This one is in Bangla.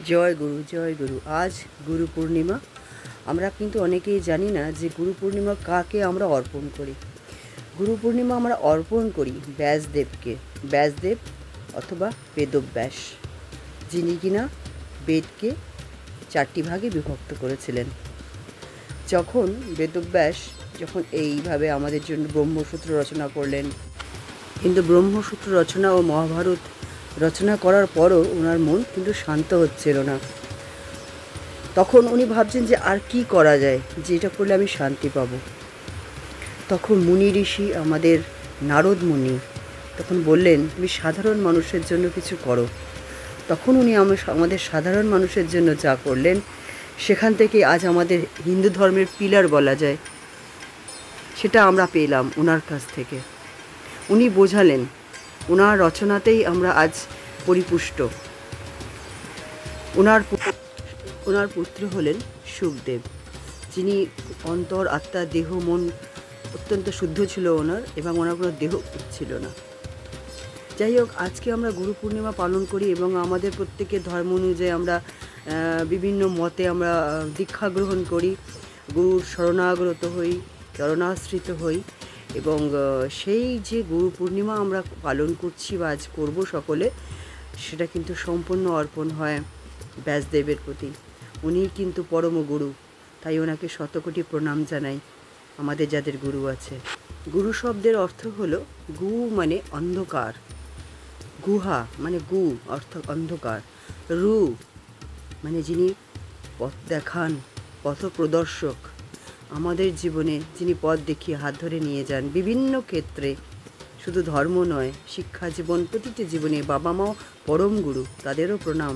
জয় গুরু, জয় গুরু। আজ গুরু পূর্ণিমা। আমরা কিন্তু অনেকেই জানি না যে গুরু পূর্ণিমা কাকে আমরা অর্পণ করি। গুরু পূর্ণিমা আমরা অর্পণ করি ব্যাসদেবকে। ব্যাসদেব অথবা বেদব্যাস, যিনি কিনা বেদকে 4টি ভাগে বিভক্ত করেছিলেন। যখন বেদব্যাস এইভাবে আমাদের জন্য ব্রহ্মসূত্র রচনা করলেন, কিন্তু ব্রহ্মসূত্র রচনা ও মহাভারত রচনা করার পরও ওনার মন কিন্তু শান্ত হচ্ছিল না। তখন উনি ভাবছেন যে আর কি করা যায়, যেটা করলে আমি শান্তি পাব। তখন মুনি ঋষি, আমাদের নারদ মুনি, তখন বললেন, তুমি সাধারণ মানুষের জন্য কিছু করো। তখন উনি আমাদের সাধারণ মানুষের জন্য যা করলেন, সেখান থেকে আজ আমাদের হিন্দু ধর্মের পিলার বলা যায়, সেটা আমরা পেলাম ওনার কাছ থেকে। উনি বোঝালেন, ওনার রচনাতেই আমরা আজ পরিপুষ্ট। ওনার পুত্র হলেন সুখদেব, যিনি অন্তর, আত্মা, দেহ, মন অত্যন্ত শুদ্ধ ছিল ওনার, এবং ওনার কোনো দেহ ছিল না। যাই হোক, আজকে আমরা গুরু পূর্ণিমা পালন করি এবং আমাদের প্রত্যেকের ধর্ম অনুযায়ী আমরা বিভিন্ন মতে আমরা দীক্ষা গ্রহণ করি, গুরুর শরণাগত হই, চরণাশ্রিত হই। এবং সেই যে গুরু পূর্ণিমা আমরা পালন করছি বা আজ করবো সকলে, সেটা কিন্তু সম্পূর্ণ অর্পণ হয় ব্যাসদেবের প্রতি। উনি কিন্তু পরম গুরু, তাই ওনাকে শতকোটি প্রণাম জানাই আমাদের যাদের গুরু আছে। গুরু শব্দের অর্থ হলো, গু মানে অন্ধকার, গুহা মানে গু অর্থ অন্ধকার, রু মানে যিনি পথ দেখান, পথ প্রদর্শক, আমাদের জীবনে যিনি পথ দেখিয়ে হাত ধরে নিয়ে যান বিভিন্ন ক্ষেত্রে, শুধু ধর্ম নয়, শিক্ষা জীবন, প্রতিটি জীবনে। বাবা মাও পরম গুরু, তাদেরও প্রণাম।